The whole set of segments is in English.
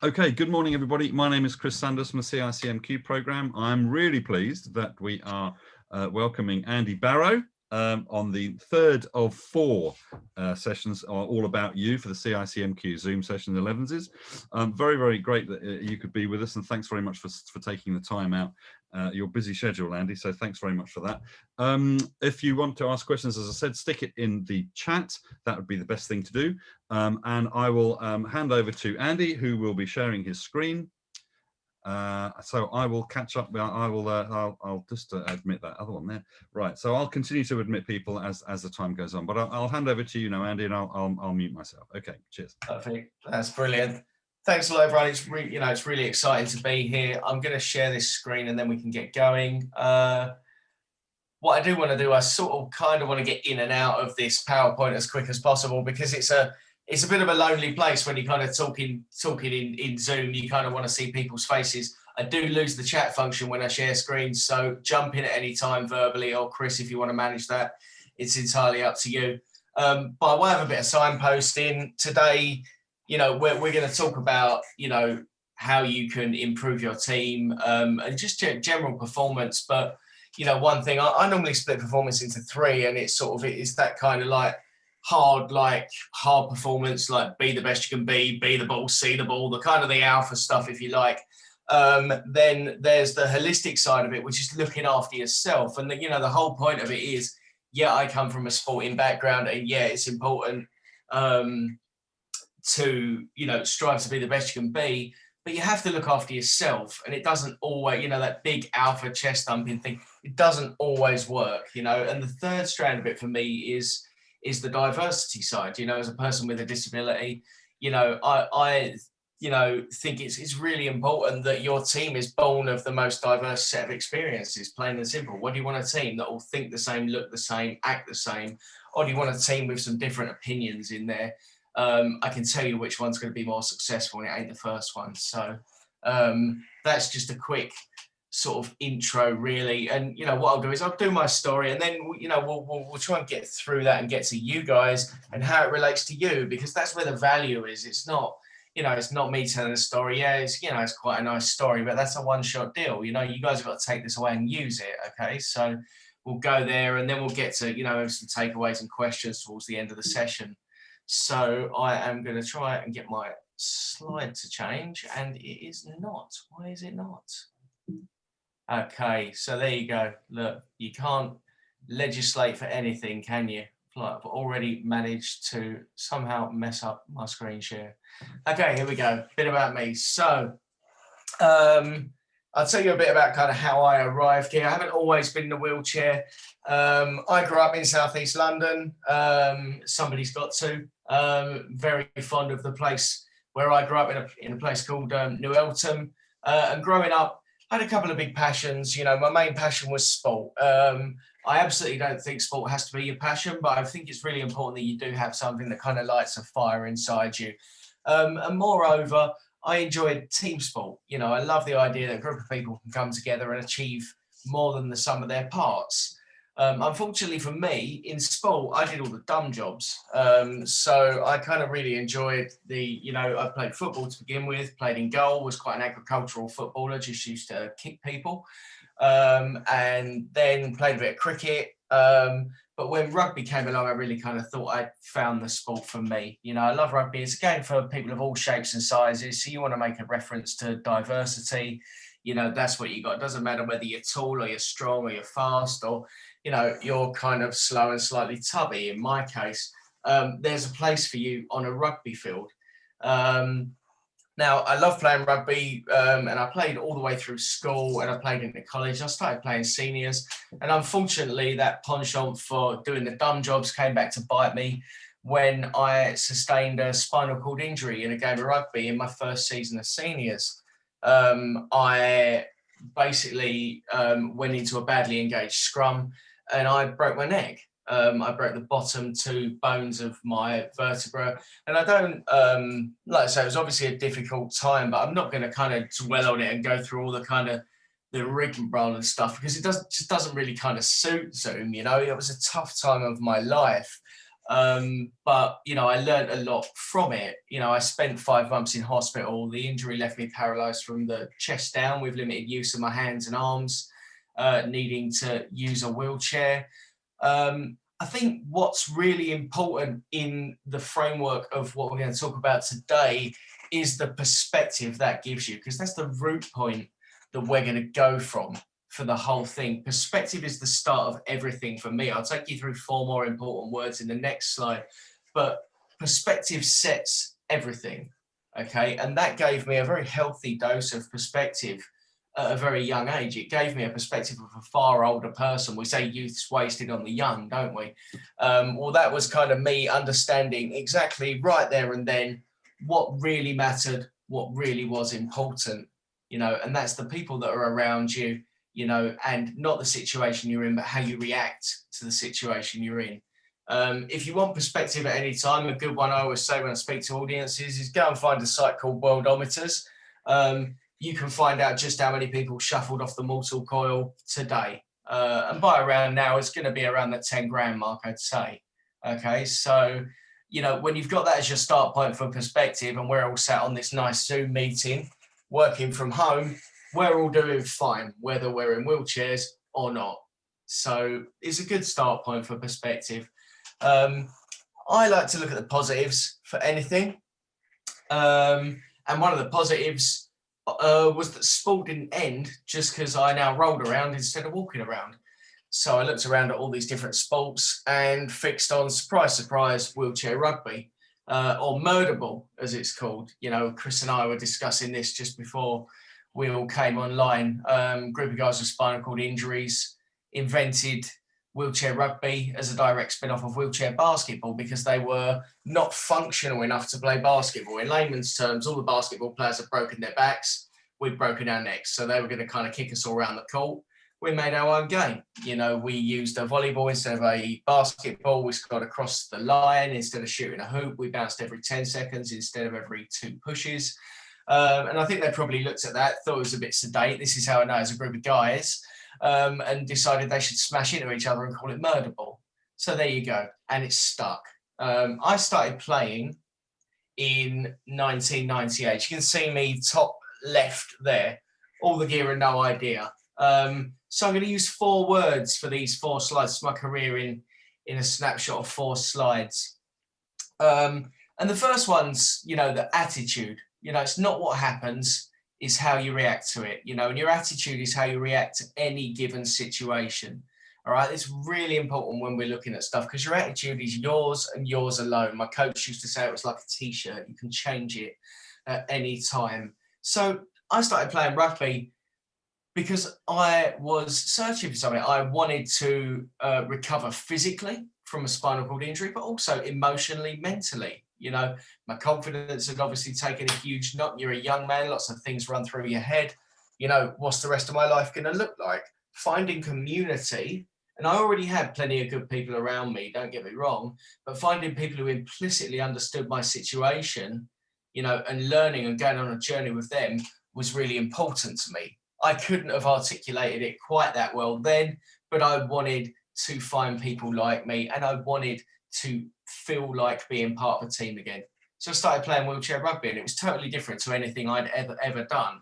Okay, good morning, everybody. My name is Chris Sanders from the CICMQ programme. I'm really pleased that we are welcoming Andy Barrow on the third of four sessions all about you for the CICMQ Zoom session 11s. Very, very great that you could be with us, and thanks very much for taking the time out. Your busy schedule, Andy, so thanks very much for that. If you want to ask questions, as I said, stick it in the chat. That would be the best thing to do. And I will hand over to Andy, who will be sharing his screen. So I will catch up. I'll just admit that other one there. Right. So I'll continue to admit people as the time goes on. But I'll hand over to you now, Andy, and I'll mute myself. Okay. Cheers. Perfect. That's brilliant. Thanks a lot, everyone. It's really exciting to be here. I'm going to share this screen and then we can get going. What I do want to do, I sort of kind of want to get in and out of this PowerPoint as quick as possible, because it's a bit of a lonely place when you're kind of talking in Zoom. You kind of want to see people's faces. I do lose the chat function when I share screens, so jump in at any time verbally, or Chris, if you want to manage that, it's entirely up to you. But I will have a bit of signposting today. We're going to talk about, how you can improve your team and just general performance. But, one thing, I normally split performance into three, and it's that kind of like hard performance, like be the best you can be the ball, see the ball, the kind of the alpha stuff, if you like. Then there's the holistic side of it, which is looking after yourself. And the whole point of it is, I come from a sporting background, and it's important to strive to be the best you can be, but you have to look after yourself. And it doesn't always, that big alpha chest thumping thing, it doesn't always work. And the third strand of it for me is the diversity side. As a person with a disability, I think it's really important that your team is born of the most diverse set of experiences, plain and simple. What do you want a team that will think the same, look the same, act the same? Or do you want a team with some different opinions in there? I can tell you which one's going to be more successful, and it ain't the first one. So that's just a quick sort of intro, really. And what I'll do is I'll do my story, and then we'll try and get through that and get to you guys and how it relates to you, because that's where the value is. It's not it's not me telling a story. It's quite a nice story, but that's a one-shot deal. You guys have got to take this away and use it. Okay, so we'll go there, and then we'll get to some takeaways and questions towards the end of the session. So I am going to try and get my slide to change, and it is not. Why is it not? Okay, so there you go. Look, you can't legislate for anything, can you? I've already managed to somehow mess up my screen share. Okay, here we go. Bit about me. So I'll tell you a bit about kind of how I arrived here. I haven't always been in a wheelchair. I grew up in southeast London. Somebody's got to. Very fond of the place where I grew up, in a place called New Eltham. And growing up, I had a couple of big passions. My main passion was sport. I absolutely don't think sport has to be your passion, but I think it's really important that you do have something that kind of lights a fire inside you. And moreover, I enjoyed team sport. I love the idea that a group of people can come together and achieve more than the sum of their parts. Unfortunately for me, in sport, I did all the dumb jobs. So I kind of really enjoyed I played football to begin with, played in goal, was quite an agricultural footballer, just used to kick people. And then played a bit of cricket. But when rugby came along, I really kind of thought I'd found the sport for me. I love rugby. It's a game for people of all shapes and sizes. So you want to make a reference to diversity. That's what you got. It doesn't matter whether you're tall or you're strong or you're fast or, you're kind of slow and slightly tubby. In my case, there's a place for you on a rugby field. Now, I love playing rugby, and I played all the way through school, and I played into college. I started playing seniors, and unfortunately, that penchant for doing the dumb jobs came back to bite me when I sustained a spinal cord injury in a game of rugby in my first season of seniors. I basically went into a badly engaged scrum, and I broke my neck. I broke the bottom two bones of my vertebra, and I don't, like I say, it was obviously a difficult time, but I'm not going to kind of dwell on it and go through all the kind of the rigmarole and stuff, because it just doesn't really kind of suit Zoom. It was a tough time of my life. But, you know, I learned a lot from it. You know, I spent 5 months in hospital. The injury left me paralyzed from the chest down with limited use of my hands and arms, needing to use a wheelchair. I think what's really important in the framework of what we're going to talk about today is the perspective that gives you, because that's the root point that we're going to go from for the whole thing. Perspective is the start of everything for me. I'll take you through 4 more important words in the next slide, but perspective sets everything, okay? And that gave me a very healthy dose of perspective at a very young age. It gave me a perspective of a far older person. We say youth's wasted on the young, don't we? Well, that was kind of me understanding exactly right there and then what really mattered, what really was important, you know, and that's the people that are around you, you know, and not the situation you're in, but how you react to the situation you're in. If you want perspective at any time, a good one I always say when I speak to audiences is go and find a site called Worldometers. You can find out just how many people shuffled off the mortal coil today. And by around now, it's going to be around the 10 grand mark, I'd say. Okay, so, you know, when you've got that as your start point for perspective, and we're all sat on this nice Zoom meeting, working from home, we're all doing fine, whether we're in wheelchairs or not. So it's a good start point for perspective. I like to look at the positives for anything. And one of the positives was that sport didn't end just because I now rolled around instead of walking around. So I looked around at all these different sports and fixed on, surprise, surprise, wheelchair rugby, or murderball, as it's called. You know, Chris and I were discussing this just before we all came online. Group of guys with spinal cord injuries invented wheelchair rugby as a direct spin-off of wheelchair basketball because they were not functional enough to play basketball. In layman's terms, all the basketball players had broken their backs, we'd broken our necks. So they were going to kind of kick us all around the court. We made our own game. You know, we used a volleyball instead of a basketball. We scored across the line instead of shooting a hoop. We bounced every 10 seconds instead of every 2 pushes. And I think they probably looked at that, thought it was a bit sedate. This is how I know as a group of guys. And decided they should smash into each other and call it murderball. So there you go. And it's stuck. I started playing in 1998. You can see me top left there. All the gear and no idea. So I'm going to use 4 words for these 4 slides. It's my career in a snapshot of 4 slides. And the first one's, you know, the attitude. You know, it's not what happens, is how you react to it, you know, and your attitude is how you react to any given situation. All right, it's really important when we're looking at stuff because your attitude is yours and yours alone. My coach used to say it was like a t-shirt, you can change it at any time. So I started playing rugby because I was searching for something. I wanted to recover physically from a spinal cord injury, but also emotionally, mentally. You know, my confidence had obviously taken a huge knock. You're a young man, lots of things run through your head. You know, what's the rest of my life going to look like? Finding community, and I already had plenty of good people around me, don't get me wrong, but finding people who implicitly understood my situation, you know, and learning and going on a journey with them was really important to me. I couldn't have articulated it quite that well then, but I wanted to find people like me, and I wanted to feel like being part of a team again. So I started playing wheelchair rugby, and it was totally different to anything I'd ever done.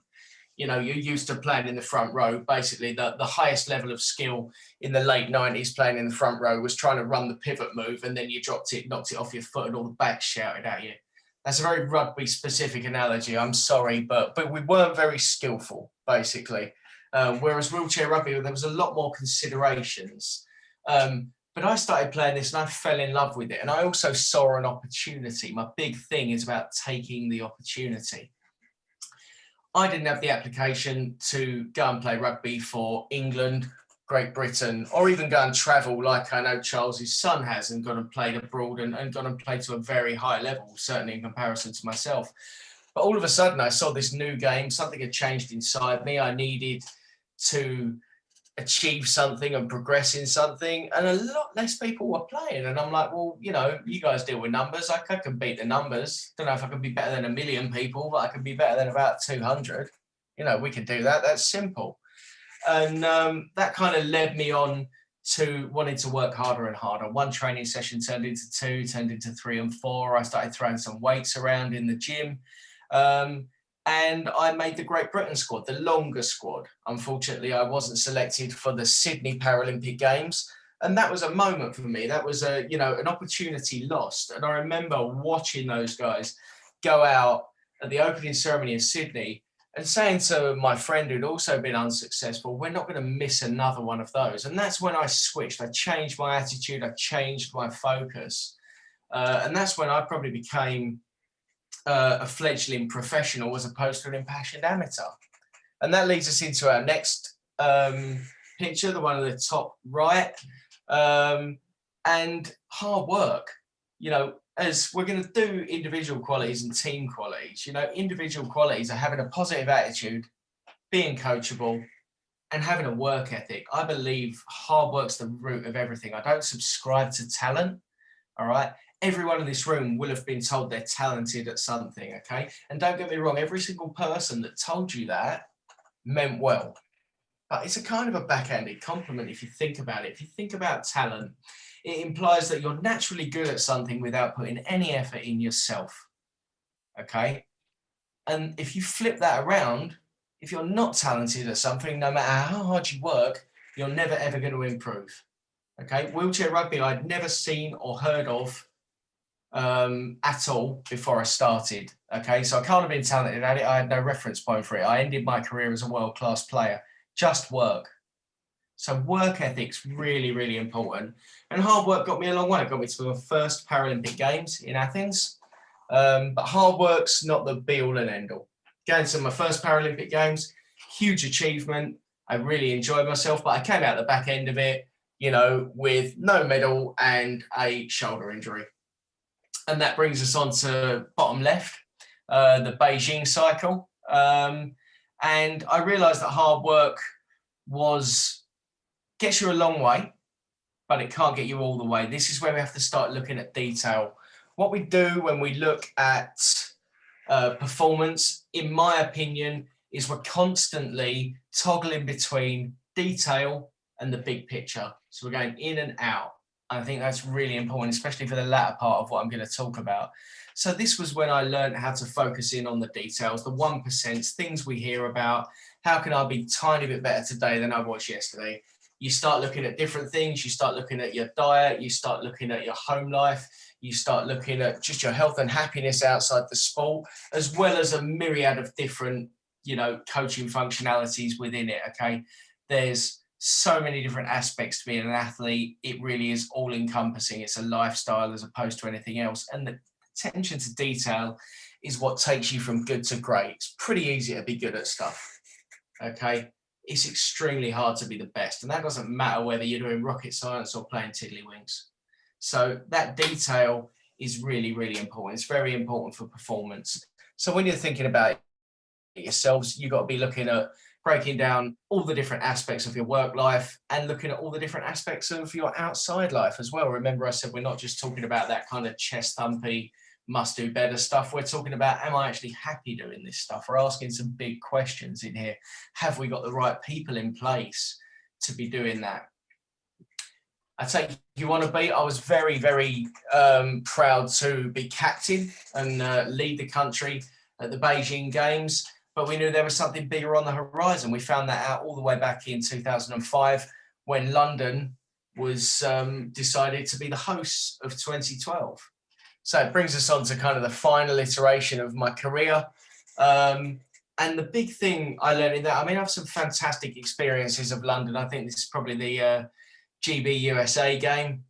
You know, you're used to playing in the front row. Basically, the highest level of skill in the late 90s playing in the front row was trying to run the pivot move, and then you dropped it, knocked it off your foot, and all the backs shouted at you. That's a very rugby-specific analogy. I'm sorry, but we weren't very skillful, basically. Whereas wheelchair rugby, there was a lot more considerations. But I started playing this and I fell in love with it. And I also saw an opportunity. My big thing is about taking the opportunity. I didn't have the application to go and play rugby for England, Great Britain, or even go and travel like I know Charles's son has and gone and played abroad and gone and played to a very high level, certainly in comparison to myself. But all of a sudden I saw this new game, something had changed inside me. I needed to achieve something and progress in something, and a lot less people were playing. And I'm like, well, you know, you guys deal with numbers. I can beat the numbers. Don't know if I can be better than 1 million people, but I can be better than about 200. You know, we can do that. That's simple. And that kind of led me on to wanting to work harder and harder. One training session turned into 2, turned into 3 and 4. I started throwing some weights around in the gym. And I made the Great Britain squad, the longest squad. Unfortunately, I wasn't selected for the Sydney Paralympic Games. And that was a moment for me. That was an opportunity lost. And I remember watching those guys go out at the opening ceremony in Sydney and saying to my friend who'd also been unsuccessful, we're not going to miss another one of those. And that's when I switched. I changed my attitude. I changed my focus. And that's when I probably became a fledgling professional as opposed to an impassioned amateur. And that leads us into our next picture, the one at the top right. And hard work, as we're going to do individual qualities and team qualities, individual qualities are having a positive attitude, being coachable, and having a work ethic. I believe hard work's the root of everything. I don't subscribe to talent, all right? Everyone in this room will have been told they're talented at something, okay? And don't get me wrong, every single person that told you that meant well. But it's a kind of a backhanded compliment if you think about it. If you think about talent, it implies that you're naturally good at something without putting any effort in yourself, okay? And if you flip that around, if you're not talented at something, no matter how hard you work, you're never, ever going to improve, okay? Wheelchair rugby, I'd never seen or heard of at all before I started, okay? So I can't have been talented at it. I had no reference point for it. I ended my career as a world-class player. Just work. So work ethic's really, really important. And hard work got me a long way. It got me to the first Paralympic Games in Athens. But hard work's not the be-all and end-all. Going to my first Paralympic Games, huge achievement. I really enjoyed myself, but I came out the back end of it, with no medal and a shoulder injury. And that brings us on to bottom left, the Beijing cycle. And I realized that hard work gets you a long way, but it can't get you all the way. This is where we have to start looking at detail. What we do when we look at performance, in my opinion, is we're constantly toggling between detail and the big picture. So we're going in and out. I think that's really important, especially for the latter part of what I'm going to talk about. So this was when I learned how to focus in on the details, the 1%, things we hear about. How can I be a tiny bit better today than I was yesterday? You start looking at different things. You start looking at your diet. You start looking at your home life. You start looking at just your health and happiness outside the sport, as well as a myriad of different, coaching functionalities within it, okay? There's so many different aspects to being an athlete. It really is all encompassing. It's a lifestyle as opposed to anything else. And the attention to detail is what takes you from good to great. It's pretty easy to be good at stuff, okay? It's extremely hard to be the best. And that doesn't matter whether you're doing rocket science or playing tiddlywinks. So that detail is really, really important. It's very important for performance. So when you're thinking about it yourselves, you've got to be looking at breaking down all the different aspects of your work life and looking at all the different aspects of your outside life as well. Remember, I said we're not just talking about that kind of chest thumpy, must do better stuff. We're talking about, am I actually happy doing this stuff? We're asking some big questions in here. Have we got the right people in place to be doing that? I take you want to be. I was very, very proud to be captain and lead the country at the Beijing Games. But we knew there was something bigger on the horizon. We found that out all the way back in 2005 when London was decided to be the host of 2012. So it brings us on to kind of the final iteration of my career. And the big thing I learned in that, I have some fantastic experiences of London. I think this is probably the GB USA game.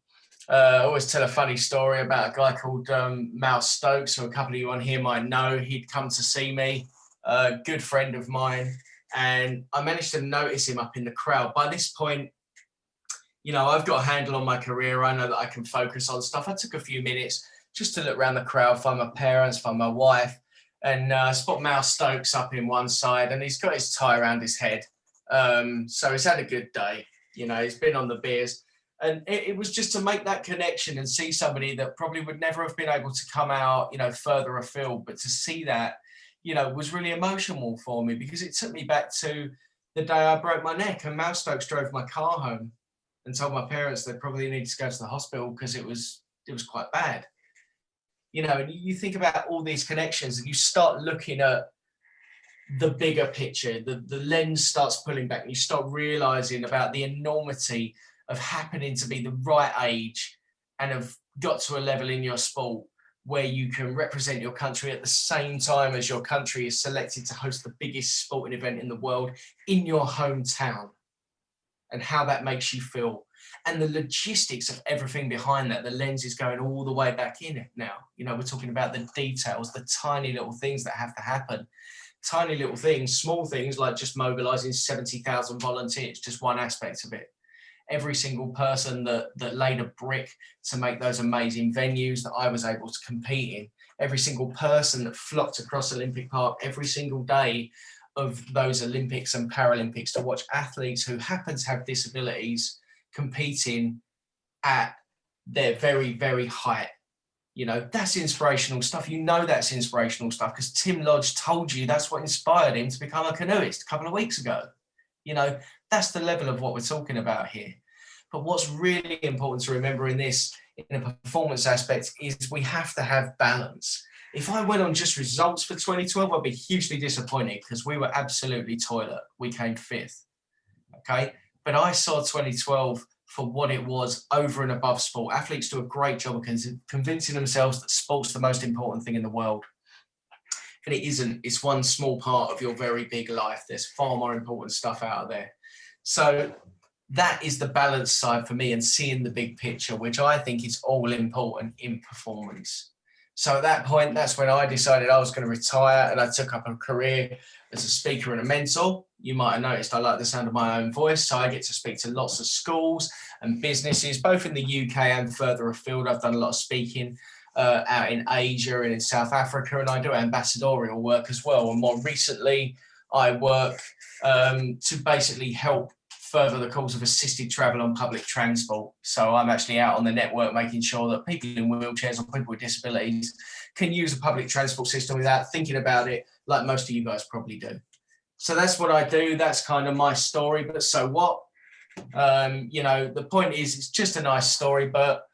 I always tell a funny story about a guy called Mal Stokes, who a couple of you on here might know. He'd come to see me. A good friend of mine, and I managed to notice him up in the crowd. By this point, I've got a handle on my career. I know that I can focus on stuff. I took a few minutes just to look around the crowd, find my parents, find my wife, and spot Mal Stokes up in one side, and he's got his tie around his head. So he's had a good day. He's been on the beers, and it was just to make that connection and see somebody that probably would never have been able to come out, further afield, but to see that, was really emotional for me because it took me back to the day I broke my neck and Mal Stokes drove my car home. and told my parents they probably needed to go to the hospital because it was quite bad. You know, and you think about all these connections and you start looking at the bigger picture, the lens starts pulling back and you start realizing about the enormity of happening to be the right age and have got to a level in your sport where you can represent your country at the same time as your country is selected to host the biggest sporting event in the world in your hometown, and how that makes you feel. And the logistics of everything behind that, the lens is going all the way back in it now. You know, we're talking about the details, the tiny little things that have to happen. Tiny little things, small things like just mobilizing 70,000 volunteers, just one aspect of it. Every single person that laid a brick to make those amazing venues that I was able to compete in, every single person that flocked across Olympic Park every single day of those Olympics and Paralympics to watch athletes who happen to have disabilities competing at their very, very height. You know, that's inspirational stuff. You know that's inspirational stuff because Tim Lodge told you that's what inspired him to become a canoeist a couple of weeks ago. You know, that's the level of what we're talking about here. But what's really important to remember in this, in a performance aspect, is we have to have balance. If I went on just results for 2012, I'd be hugely disappointed because we were absolutely toilet. We came 5th, okay? But I saw 2012 for what it was over and above sport. Athletes do a great job of convincing themselves that sport's the most important thing in the world. And it isn't. It's one small part of your very big life. There's far more important stuff out there. So that is the balance side for me, and seeing the big picture, which I think is all important in performance. So at that point, that's when I decided I was going to retire, and I took up a career as a speaker and a mentor. You might have noticed I like the sound of my own voice, so I get to speak to lots of schools and businesses, both in the UK and further afield. I've done a lot of speaking out in Asia and in South Africa, and I do ambassadorial work as well. And more recently, I work to basically help further the cause of assisted travel on public transport. So I'm actually out on the network making sure that people in wheelchairs or people with disabilities can use a public transport system without thinking about it like most of you guys probably do. So that's what I do. That's kind of my story. But so what? You know, the point is, it's just a nice story, but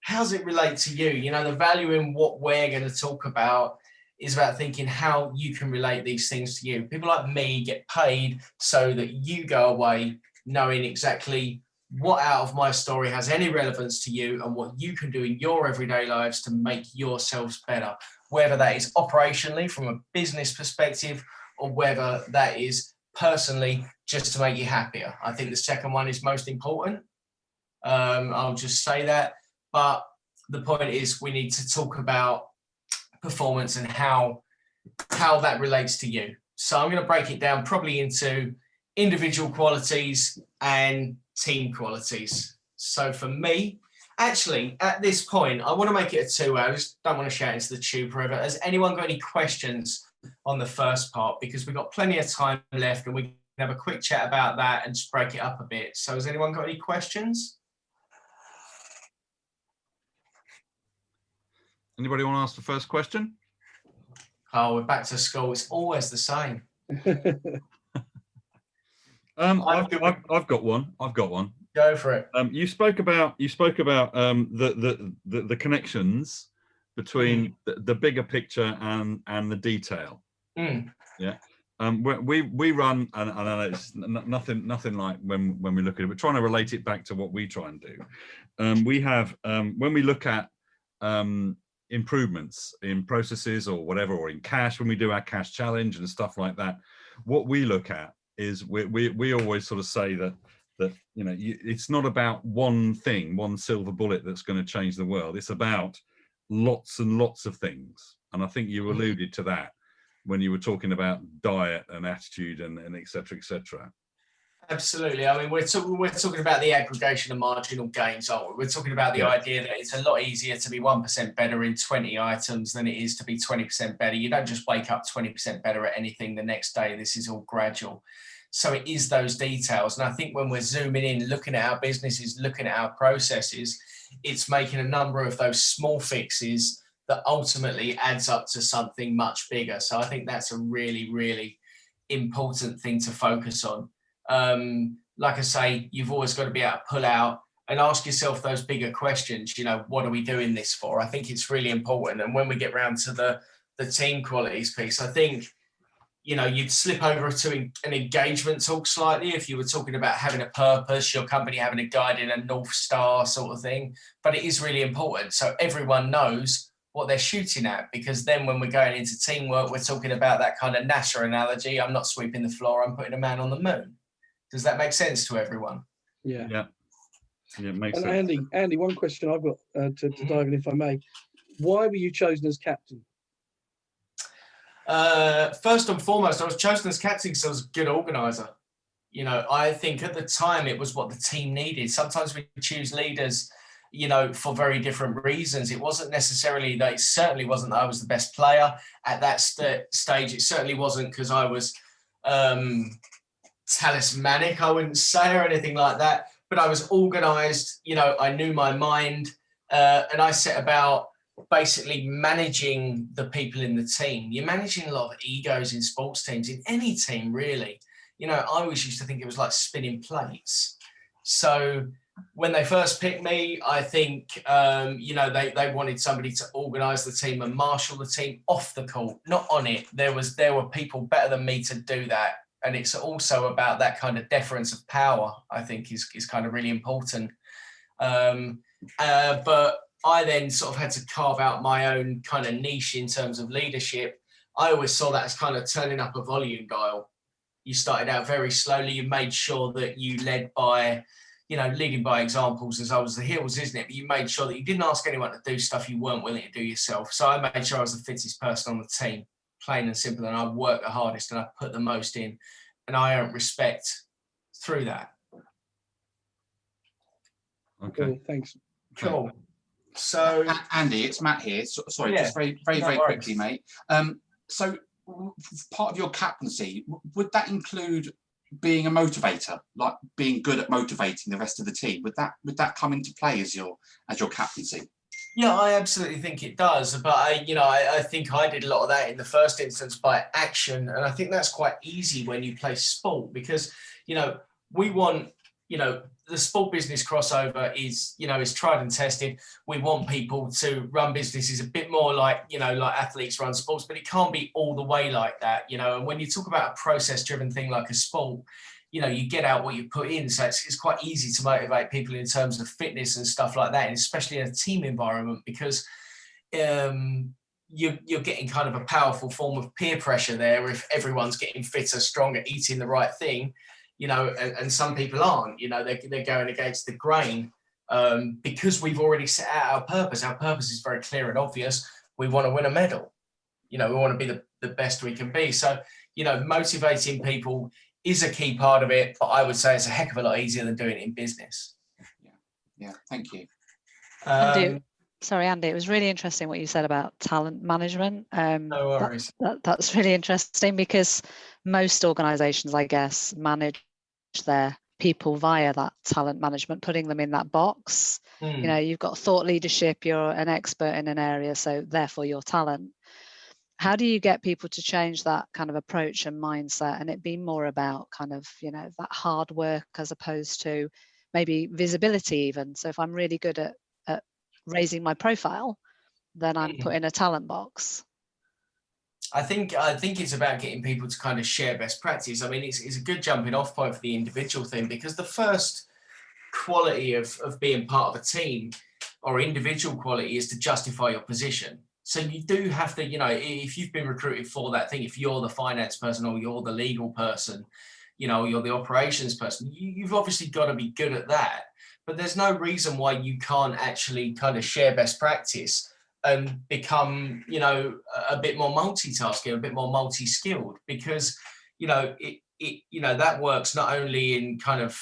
how does it relate to you? You know, the value in what we're going to talk about is about thinking how you can relate these things to you. People like me get paid so that you go away knowing exactly what out of my story has any relevance to you and what you can do in your everyday lives to make yourselves better, whether that is operationally from a business perspective or whether that is personally just to make you happier. I think the second one is most important. I'll just say that. But the point is we need to talk about performance and how that relates to you. So I'm going to break it down probably into individual qualities and team qualities. So for me, actually, at this point, I want to make it a 2 hour. I just don't want to shout into the tube forever. Has anyone got any questions on the first part? Because we've got plenty of time left and we can have a quick chat about that and just break it up a bit. So has anyone got any questions? Anybody want to ask the first question? Oh, we're back to school. It's always the same. I've got one. Go for it. You spoke about the connections between the bigger picture and the detail. Yeah. We run, and I know it's nothing like when we look at it. We're trying to relate it back to what we try and do. We have when we look at improvements in processes or whatever, or in cash, when we do our cash challenge and stuff like that, what we look at is we always sort of say that you know, it's not about one thing, one silver bullet that's going to change the world. It's about lots and lots of things, and I think you alluded to that when you were talking about diet and attitude and et cetera, et cetera. Absolutely. I mean, we're talking about the aggregation of marginal gains, aren't we? We're talking about the idea that it's a lot easier to be 1% better in 20 items than it is to be 20% better. You don't just wake up 20% better at anything the next day. This is all gradual. So it is those details. And I think when we're zooming in, looking at our businesses, looking at our processes, it's making a number of those small fixes that ultimately adds up to something much bigger. So I think that's a really, really important thing to focus on. like I say, you've always got to be able to pull out and ask yourself those bigger questions. What are we doing this for? I think it's really important. And when we get round to the team qualities piece, I think, you'd slip over to an engagement talk slightly if you were talking about having a purpose, your company having a guiding, a North Star sort of thing. But it is really important. So everyone knows what they're shooting at, because then when we're going into teamwork, we're talking about that kind of NASA analogy. I'm not sweeping the floor, I'm putting a man on the moon. Does that make sense to everyone? Yeah, it makes sense. And Andy, one question I've got to dive in, if I may. Why were you chosen as captain? First and foremost, I was chosen as captain because I was a good organizer. I think at the time it was what the team needed. Sometimes we choose leaders, for very different reasons. It wasn't necessarily that, it certainly wasn't that I was the best player at that stage. It certainly wasn't because I was talismanic, I wouldn't say, or anything like that. But I was organized, I knew my mind, and I set about basically managing the people in the team. You're managing a lot of egos in sports teams, in any team really. I always used to think it was like spinning plates. So when they first picked me, I think, they wanted somebody to organise the team and marshal the team off the court, not on it. There were people better than me to do that. And it's also about that kind of deference of power, I think is kind of really important. But I then sort of had to carve out my own kind of niche in terms of leadership. I always saw that as kind of turning up a volume dial. You started out very slowly. You made sure that you led by, leading by examples, as I was the heels, isn't it? But you made sure that you didn't ask anyone to do stuff you weren't willing to do yourself. So I made sure I was the fittest person on the team, plain and simple. And I worked the hardest and I put the most in. And I earned respect through that. Okay. Cool, thanks. Cool. So, Andy, it's Matt here. Sorry, Yeah, just very quickly, mate. So part of your captaincy, would that include being a motivator, like being good at motivating the rest of the team? Would that come into play as your captaincy? Yeah, I absolutely think it does. But I think I did a lot of that in the first instance by action. And I think that's quite easy when you play sport, because, we want, the sport business crossover is tried and tested. We want people to run businesses a bit more like athletes run sports, but it can't be all the way like that, and when you talk about a process driven thing like a sport, you get out what you put in. So it's quite easy to motivate people in terms of fitness and stuff like that, and especially in a team environment, because you're getting kind of a powerful form of peer pressure there if everyone's getting fitter, stronger, eating the right thing. And some people aren't, they're going against the grain because we've already set out our purpose. Our purpose is very clear and obvious. We want to win a medal. We want to be the best we can be. So, motivating people is a key part of it, but I would say it's a heck of a lot easier than doing it in business. Yeah, thank you. Andy, it was really interesting what you said about talent management. No worries. That's really interesting, because most organizations, I guess, manage their people via that talent management, putting them in that box. You've got thought leadership, you're an expert in an area, so therefore your talent. How do you get people to change that kind of approach and mindset, and it be more about kind of, that hard work as opposed to maybe visibility even? So if I'm really good at raising my profile, then I'm put in a talent box. I think it's about getting people to kind of share best practice. I mean, it's a good jumping off point for the individual thing, because the first quality of being part of a team or individual quality is to justify your position. So you do have to, if you've been recruited for that thing, if you're the finance person or you're the legal person, you're the operations person, you've obviously got to be good at that. But there's no reason why you can't actually kind of share best practice and become, a bit more multitasking, a bit more multi-skilled, because, that works not only in kind of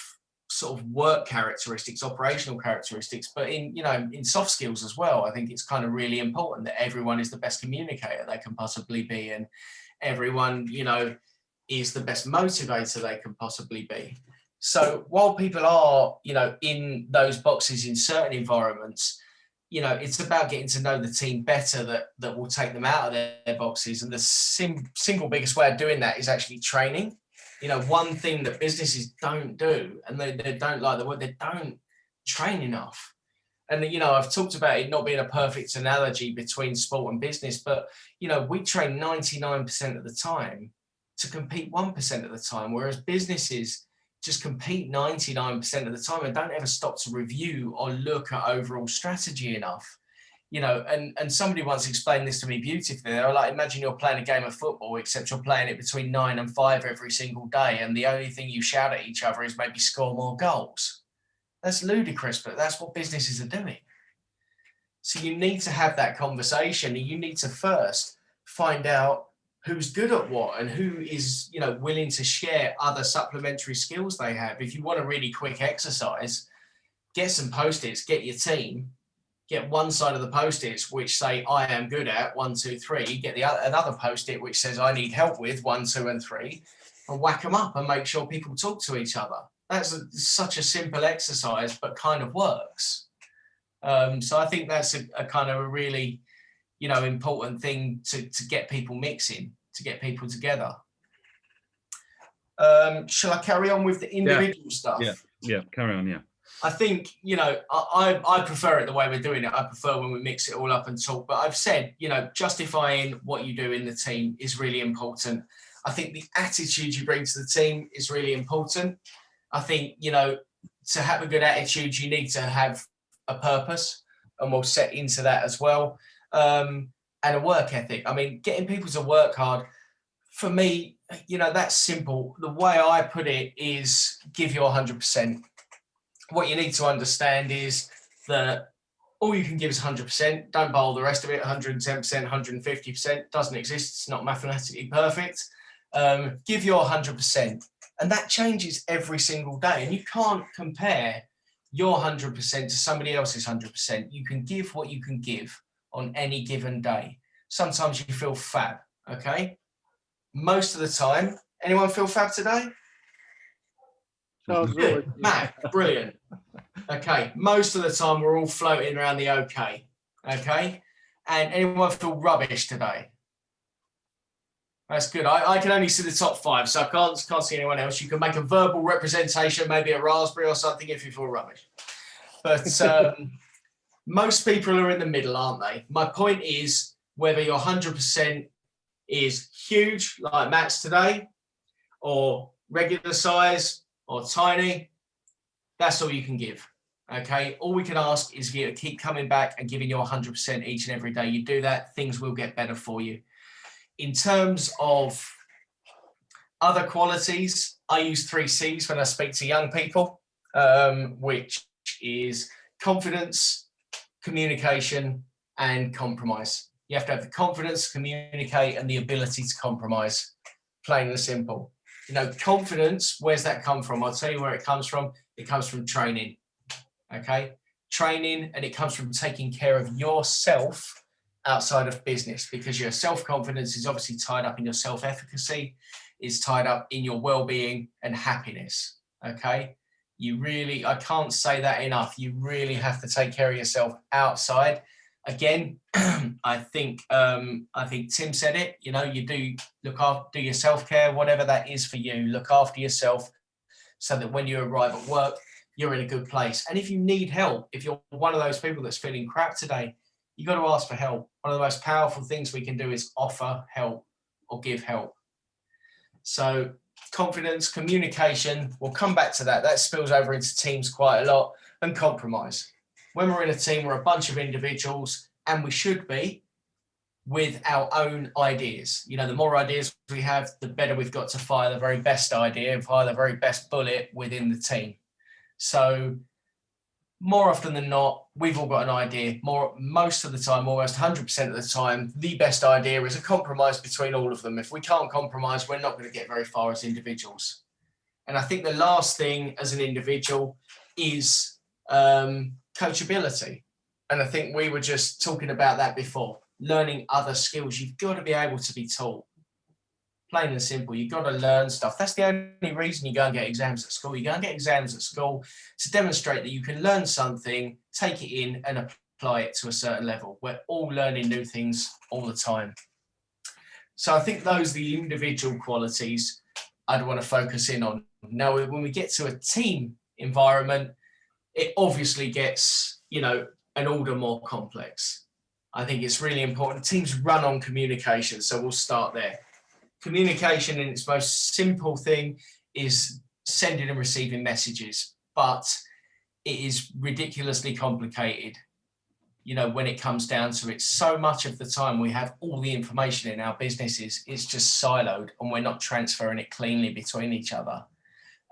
sort of work characteristics, operational characteristics, but in soft skills as well. I think it's kind of really important that everyone is the best communicator they can possibly be, and everyone, is the best motivator they can possibly be. So while people are, in those boxes in certain environments, it's about getting to know the team better that will take them out of their boxes. And the single biggest way of doing that is actually training. You know, one thing that businesses don't do, and they don't like the word, they don't train enough. And, you know, I've talked about it not being a perfect analogy between sport and business, but, you know, we train 99% of the time to compete 1% of the time, whereas businesses just compete 99% of the time and don't ever stop to review or look at overall strategy enough. You know, and somebody once explained this to me beautifully. They were like, imagine you're playing a game of football, except you're playing it between 9 and 5 every single day, and the only thing you shout at each other is maybe score more goals. That's ludicrous, but that's what businesses are doing. So you need to have that conversation, and you need to first find out who's good at what and who is, you know, willing to share other supplementary skills they have. If you want a really quick exercise, get some Post-its, get your team, get one side of the Post-its which say I am good at 1, 2, 3, get the another Post-it which says I need help with 1, 2, and 3, and whack them up and make sure people talk to each other. That's such a simple exercise, but kind of works. So I think that's a kind of a really, you know, important thing to get people mixing, to get people together. Shall I carry on with the individual stuff? Yeah, carry on, yeah. I think, you know, I prefer it the way we're doing it. I prefer when we mix it all up and talk. But I've said, you know, justifying what you do in the team is really important. I think the attitude you bring to the team is really important. I think, you know, to have a good attitude, you need to have a purpose, and we'll set into that as well. And a work ethic. I mean, getting people to work hard, for me, you know, that's simple. The way I put it is give your 100%. What you need to understand is that all you can give is 100%. Don't bowl the rest of it. 110%, 150% doesn't exist. It's not mathematically perfect. Give your 100%. And that changes every single day. And you can't compare your 100% to somebody else's 100%. You can give what you can give on any given day. Sometimes you feel fab, okay? Most of the time, anyone feel fab today? Good, Matt, brilliant. Okay, most of the time we're all floating around the okay, okay? And anyone feel rubbish today? That's good. I can only see the top 5, so I can't see anyone else. You can make a verbal representation, maybe a raspberry or something if you feel rubbish. But most people are in the middle, aren't they? My point is, whether your 100% is huge, like Matt's today, or regular size, or tiny, that's all you can give, okay? All we can ask is for you to keep coming back and giving your 100% each and every day. You do that, things will get better for you. In terms of other qualities, I use 3 C's when I speak to young people, which is confidence, communication, and compromise. You have to have the confidence to communicate and the ability to compromise, plain and simple. You know, confidence, where's that come from? I'll tell you where it comes from. It comes from training, okay? Training, and it comes from taking care of yourself outside of business, because your self-confidence is obviously tied up in your self-efficacy, is tied up in your well-being and happiness, okay? You really, I can't say that enough. You really have to take care of yourself outside. Again, I think Tim said it, you know, you do look after, do your self-care, whatever that is for you, look after yourself so that when you arrive at work, you're in a good place. And if you need help, if you're one of those people that's feeling crap today, you got to ask for help. One of the most powerful things we can do is offer help or give help. So confidence, communication, we'll come back to that. That spills over into teams quite a lot, and compromise. When we're in a team, we're a bunch of individuals, and we should be, with our own ideas. You know, the more ideas we have, the better we've got to fire the very best idea and fire the very best bullet within the team. So more often than not, we've all got an idea. Most of the time, almost 100% of the time, the best idea is a compromise between all of them. If we can't compromise, we're not going to get very far as individuals. And I think the last thing as an individual is coachability. And I think we were just talking about that before. Learning other skills. You've got to be able to be taught. Plain and simple. You've got to learn stuff. That's the only reason you go and get exams at school. You go and get exams at school to demonstrate that you can learn something, take it in and apply it to a certain level. We're all learning new things all the time. So I think those are the individual qualities. I'd want to focus in on. Now, when we get to a team environment, it obviously gets, you know, an order more complex. I think it's really important. Teams run on communication, so we'll start there. Communication in its most simple thing is sending and receiving messages, but it is ridiculously complicated, you know, when it comes down to it. So much of the time we have all the information in our businesses, it's just siloed and we're not transferring it cleanly between each other.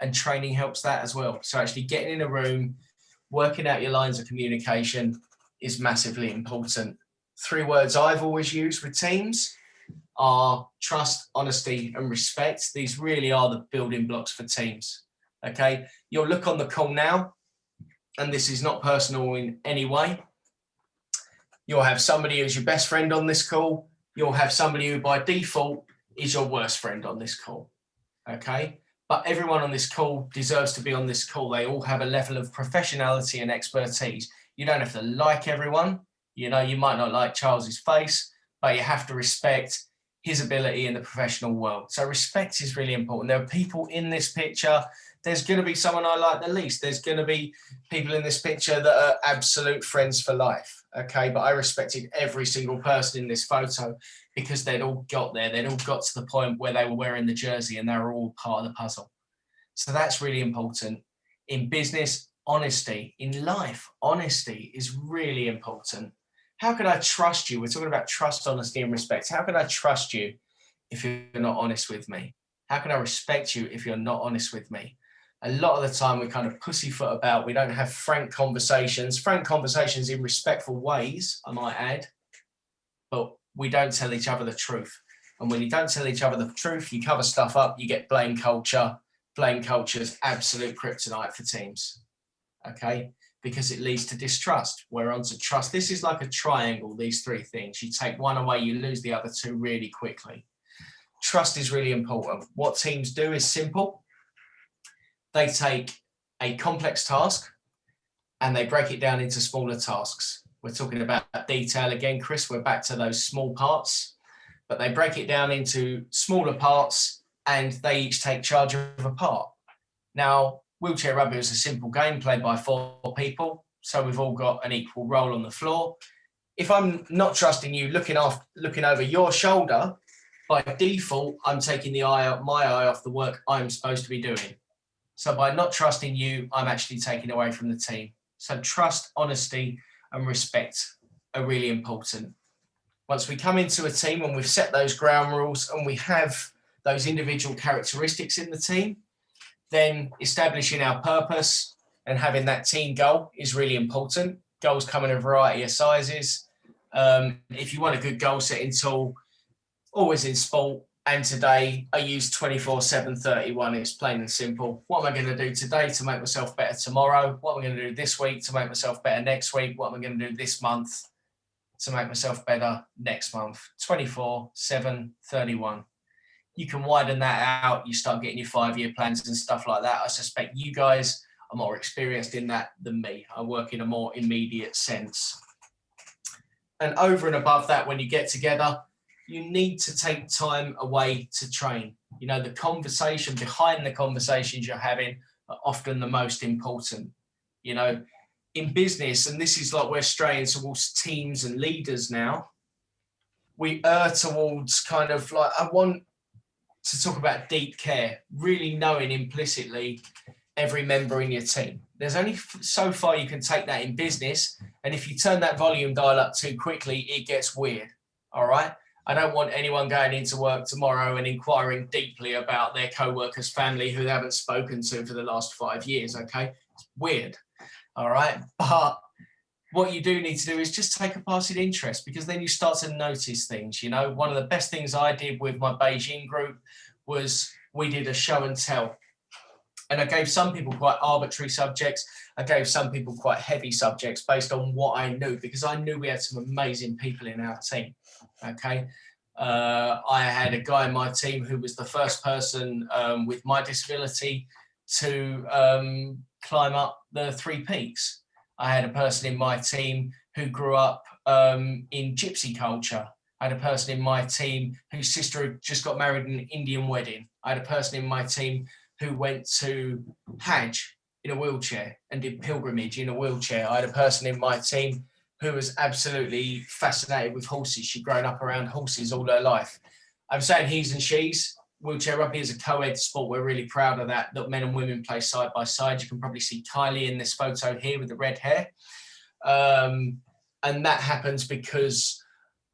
And training helps that as well. So actually getting in a room, working out your lines of communication is massively important. 3 words I've always used with teams are trust, honesty, and respect. These really are the building blocks for teams. Okay, you'll look on the call now, and this is not personal in any way. You'll have somebody who's your best friend on this call. You'll have somebody who by default is your worst friend on this call. Okay, but everyone on this call deserves to be on this call. They all have a level of professionality and expertise. You don't have to like everyone. You know, you might not like Charles's face, but you have to respect his ability in the professional world. So respect is really important. There are people in this picture. There's going to be someone I like the least. There's going to be people in this picture that are absolute friends for life. Okay, but I respected every single person in this photo because they'd all got there. They'd all got to the point where they were wearing the jersey and they were all part of the puzzle. So that's really important. In business, honesty. In life, honesty is really important. How can I trust you? We're talking about trust, honesty, and respect. How can I trust you if you're not honest with me? How can I respect you if you're not honest with me? A lot of the time we kind of pussyfoot about. We don't have frank conversations in respectful ways, I might add, but we don't tell each other the truth. And when you don't tell each other the truth, you cover stuff up, you get blame culture. Blame culture is absolute kryptonite for teams, okay? Because it leads to distrust. We're on to trust. This is like a triangle, these 3 things. You take one away, you lose the other 2 really quickly. Trust is really important. What teams do is simple. They take a complex task and they break it down into smaller tasks. We're talking about detail again, Chris. We're back to those small parts, but they break it down into smaller parts and they each take charge of a part. Now, wheelchair rugby is a simple game played by 4 people, so we've all got an equal role on the floor. If I'm not trusting you, looking over your shoulder, by default, I'm taking my eye off the work I'm supposed to be doing. So by not trusting you, I'm actually taking away from the team. So trust, honesty, and respect are really important. Once we come into a team and we've set those ground rules and we have those individual characteristics in the team, then establishing our purpose and having that team goal is really important. Goals come in a variety of sizes. If you want a good goal setting tool, always in sport, and today I use 24/7/31. It's plain and simple. What am I going to do today to make myself better tomorrow? What am I going to do this week to make myself better next week? What am I going to do this month to make myself better next month? 24/7/31. You can widen that out. You start getting your 5-year plans and stuff like that. I suspect you guys are more experienced in that than me. I work in a more immediate sense. And over and above that, when you get together, you need to take time away to train. You know, the conversation behind the conversations you're having are often the most important. You know, in business, and this is like we're straying towards teams and leaders now, we err towards kind of like, I want to talk about deep care, really knowing implicitly every member in your team. There's only so far you can take that in business. And if you turn that volume dial up too quickly, it gets weird. All right. I don't want anyone going into work tomorrow and inquiring deeply about their co-worker's family who they haven't spoken to for the last 5 years. Okay. It's weird. All right. But what you do need to do is just take a passing interest, because then you start to notice things. You know, one of the best things I did with my Beijing group was we did a show and tell. And I gave some people quite arbitrary subjects. I gave some people quite heavy subjects based on what I knew, because I knew we had some amazing people in our team. Okay. I had a guy in my team who was the first person with my disability to climb up the 3 peaks. I had a person in my team who grew up in gypsy culture. I had a person in my team whose sister had just got married in an Indian wedding. I had a person in my team who went to Hajj in a wheelchair and did pilgrimage in a wheelchair. I had a person in my team who was absolutely fascinated with horses. She'd grown up around horses all her life. I'm saying he's and she's. Wheelchair rugby is a co-ed sport. We're really proud of that men and women play side by side. You can probably see Kylie in this photo here with the red hair. And that happens because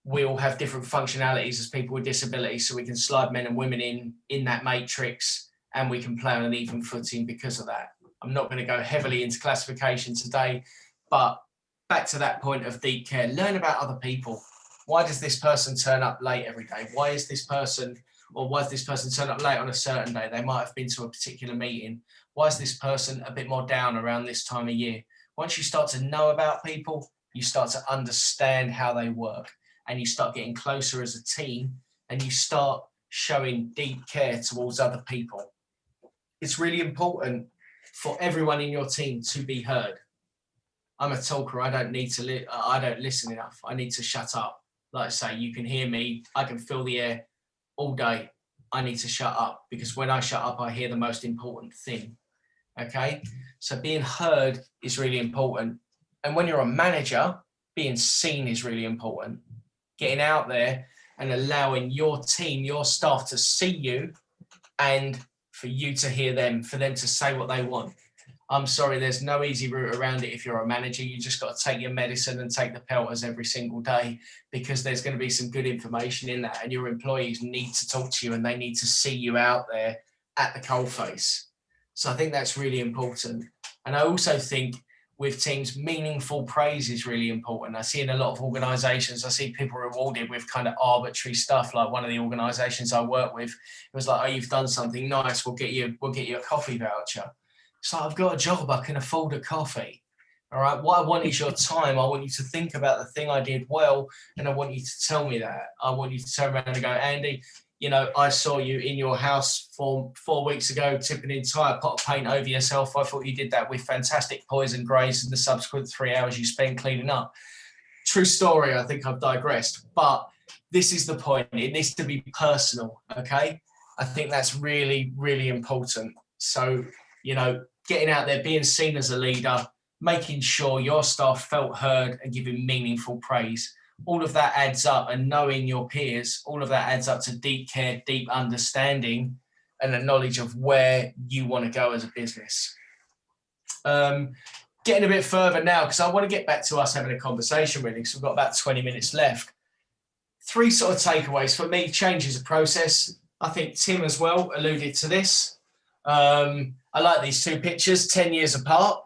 we all have different functionalities as people with disabilities, so we can slide men and women in that matrix, and we can play on an even footing because of that. I'm not going to go heavily into classification today, but back to that point of deep care, learn about other people. Why does this person turn up late every day? Why is this person turn up late on a certain day? They might have been to a particular meeting. Why is this person a bit more down around this time of year? Once you start to know about people, you start to understand how they work, and you start getting closer as a team, and you start showing deep care towards other people. It's really important for everyone in your team to be heard. I'm a talker. I don't listen enough. I need to shut up. Like I say, you can hear me. I can feel the air all day. I need to shut up, because when I shut up, I hear the most important thing. Okay, so being heard is really important. And when you're a manager, being seen is really important. Getting out there and allowing your team, your staff to see you, and for you to hear them, for them to say what they want. I'm sorry, there's no easy route around it if you're a manager. You just got to take your medicine and take the pelters every single day, because there's going to be some good information in that, and your employees need to talk to you, and they need to see you out there at the coalface. So I think that's really important. And I also think with teams, meaningful praise is really important. I see in a lot of organisations, I see people rewarded with kind of arbitrary stuff. Like one of the organisations I work with, it was like, oh, you've done something nice, we'll get you a coffee voucher. It's like, I've got a job, I can afford a coffee. All right, what I want is your time. I want you to think about the thing I did well, and I want you to tell me that. I want you to turn around and go, Andy, you know, I saw you in your house 4 weeks ago tipping an entire pot of paint over yourself. I thought you did that with fantastic poison greys in the subsequent 3 hours you spent cleaning up. True story, I think I've digressed. But this is the point. It needs to be personal, okay? I think that's really, really important. So, you know, getting out there, being seen as a leader, making sure your staff felt heard and giving meaningful praise. All of that adds up, and knowing your peers, all of that adds up to deep care, deep understanding, and a knowledge of where you want to go as a business. Getting a bit further now, because I want to get back to us having a conversation really, because we've got about 20 minutes left. 3 sort of takeaways for me. Change is a process. I think Tim as well alluded to this. I like these 2 pictures, 10 years apart.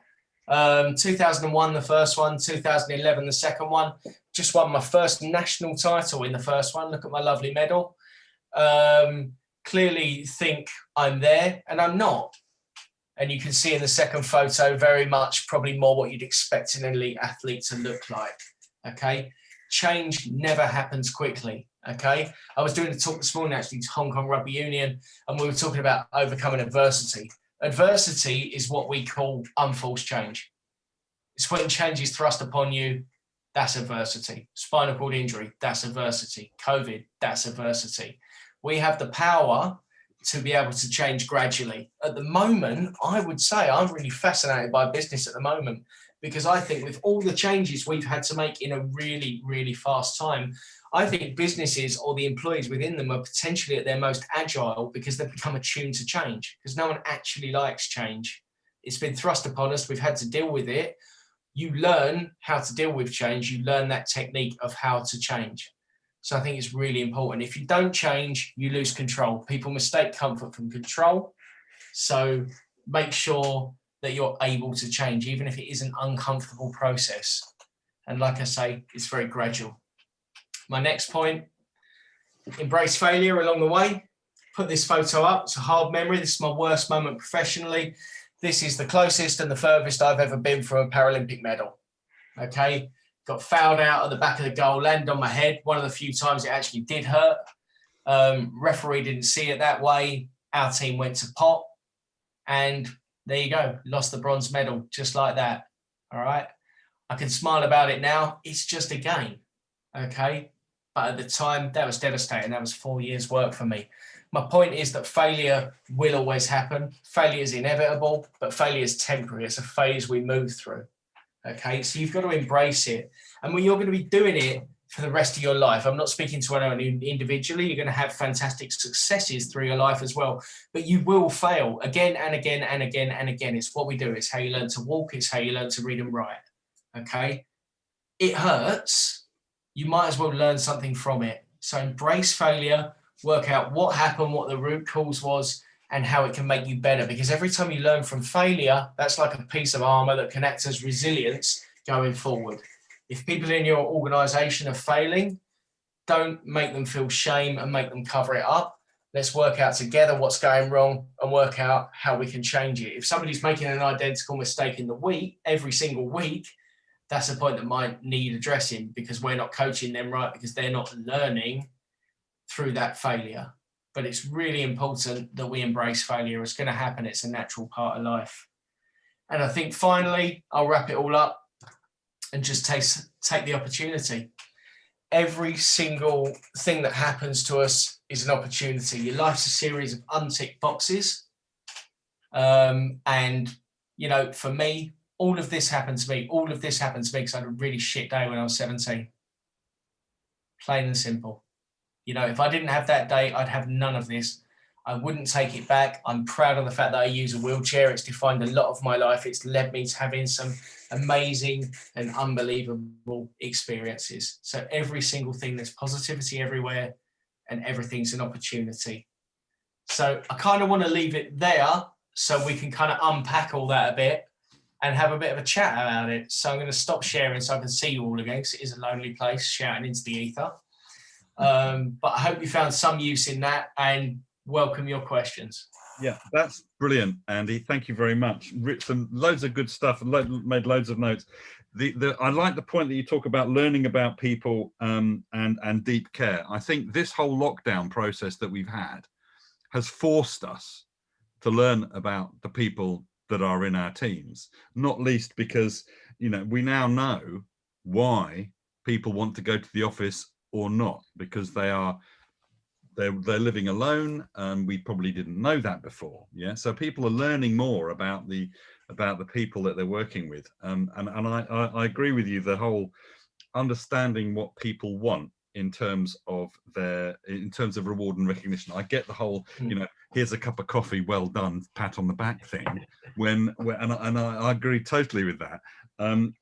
2001, the first one, 2011, the second one. Just won my first national title in the first one. Look at my lovely medal. Clearly think I'm there, and I'm not. And you can see in the second photo very much probably more what you'd expect an elite athlete to look like. Okay, change never happens quickly. Okay, I was doing a talk this morning actually to Hong Kong Rugby Union, and we were talking about overcoming adversity. Adversity is what we call unforced change. It's when change is thrust upon you. That's adversity. Spinal cord injury, that's adversity. COVID, that's adversity. We have the power to be able to change gradually. At the moment, I would say I'm really fascinated by business at the moment, because I think with all the changes we've had to make in a really, really fast time, I think businesses or the employees within them are potentially at their most agile, because they've become attuned to change, because no one actually likes change. It's been thrust upon us. We've had to deal with it. You learn how to deal with change. You learn that technique of how to change. So I think it's really important. If you don't change, you lose control. People mistake comfort from control. So make sure that you're able to change, even if it is an uncomfortable process. And like I say, it's very gradual. My next point, embrace failure along the way. Put this photo up. It's a hard memory. This is my worst moment professionally. This is the closest and the furthest I've ever been for a Paralympic medal. Okay, got fouled out at the back of the goal, landed on my head. One of the few times it actually did hurt. Referee didn't see it that way. Our team went to pot, and there you go. Lost the bronze medal just like that. All right, I can smile about it now. It's just a game. Okay, But at the time, that was devastating. That was 4 years' work for me. My point is that failure will always happen. Failure is inevitable, but failure is temporary. It's a phase we move through. Okay, so you've got to embrace it. And when you're going to be doing it for the rest of your life, I'm not speaking to anyone individually, you're going to have fantastic successes through your life as well, but you will fail again and again and again and again. It's what we do. It's how you learn to walk. It's how you learn to read and write. Okay, it hurts. You might as well learn something from it. So embrace failure, work out what happened, what the root cause was, and how it can make you better. Because every time you learn from failure, that's like a piece of armor that can act as resilience going forward. If people in your organization are failing, don't make them feel shame and make them cover it up. Let's work out together what's going wrong and work out how we can change it. If somebody's making an identical mistake in the week, every single week, that's a point that might need addressing, because we're not coaching them right, because they're not learning through that failure. But it's really important that we embrace failure. It's going to happen. It's a natural part of life. And I think finally, I'll wrap it all up and just take the opportunity. Every single thing that happens to us is an opportunity. Your life's a series of unticked boxes. And, you know, for me, all of this happened to me. All of this happened to me because I had a really shit day when I was 17. Plain and simple. You know, if I didn't have that day, I'd have none of this. I wouldn't take it back. I'm proud of the fact that I use a wheelchair. It's defined a lot of my life. It's led me to having some amazing and unbelievable experiences. So every single thing, there's positivity everywhere, and everything's an opportunity. So I kind of want to leave it there so we can kind of unpack all that a bit and have a bit of a chat about it. So I'm going to stop sharing so I can see you all again, because it is a lonely place shouting into the ether. But I hope you found some use in that, and welcome your questions. Yeah, that's brilliant, Andy. Thank you very much. Some loads of good stuff, and made loads of notes. I like the point that you talk about learning about people and deep care. I think this whole lockdown process that we've had has forced us to learn about the people that are in our teams, not least because, you know, we now know why people want to go to the office or not, because they're living alone, and we probably didn't know that before. Yeah, so people are learning more about the people that they're working with, and I agree with you. The whole understanding what people want in terms of reward and recognition. I get the whole, you know, here's a cup of coffee, well done, pat on the back thing. And I agree totally with that. And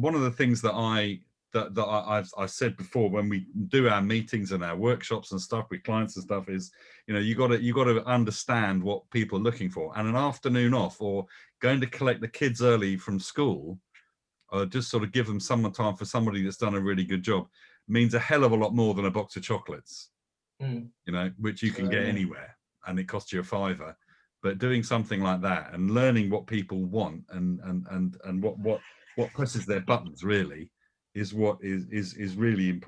one of the things that I've said before when we do our meetings and our workshops and stuff with clients and stuff is, you know, you got to understand what people are looking for. And an afternoon off, or going to collect the kids early from school, or just sort of give them some time for somebody that's done a really good job, means a hell of a lot more than a box of chocolates, you know, which you can get anywhere, and it costs you a £5. But doing something like that and learning what people want and what presses their buttons really is what is really important.